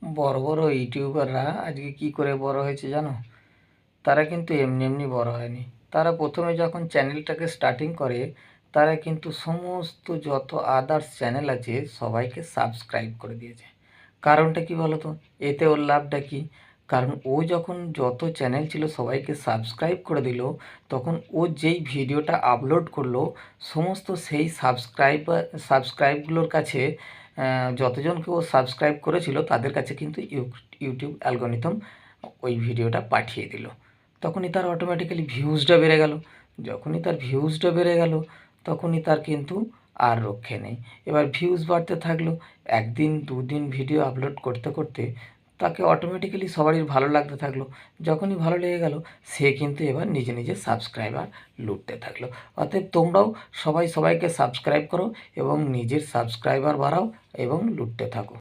বড় বড় ইউটিউবাররা আজকে কি করে বড় হয়েছে জানো? তারা কিন্তু এমনি এমনি বড় হয়নি। তারা প্রথমে যখন চ্যানেলটাকে স্টার্টিং করে, তারা কিন্তু সমস্ত যত আদার্স চ্যানেল আছে সবাইকে সাবস্ক্রাইব করে দিয়েছে। কারণটা কি বলো তো? এতে ওর লাভটা কি? কারণ ও যখন যত চ্যানেল ছিল সবাইকে সাবস্ক্রাইব করে দিল, তখন ও যেই ভিডিওটা আপলোড করলো, সমস্ত সেই সাবস্ক্রাইবগুলোর কাছে, যতজনকে ও সাবস্ক্রাইব করেছিল তাদের কাছে কিন্তু ইউটিউব অ্যালগরিদম ওই ভিডিওটা পাঠিয়ে দিল। তখনই তার অটোমেটিক্যালি ভিউজটা বেড়ে গেল। যখনই তার ভিউজটা বেড়ে গেল, তখনই তার কিন্তু আর রক্ষে নেই। এবার ভিউজ বাড়তে থাকলো, একদিন দুদিন ভিডিও আপলোড করতে করতে তাকে অটোমেটিক্যালি সবারই ভালো লাগতে থাকলো। যখনই ভালো লেগে গেল, সে কিন্তু এবার নিজে নিজে সাবস্ক্রাইবার লুটতে থাকলো। অতএব তোমরাও সবাই সবাইকে সাবস্ক্রাইব করো এবং নিজের সাবস্ক্রাইবার বাড়াও এবং লুটতে থাকো।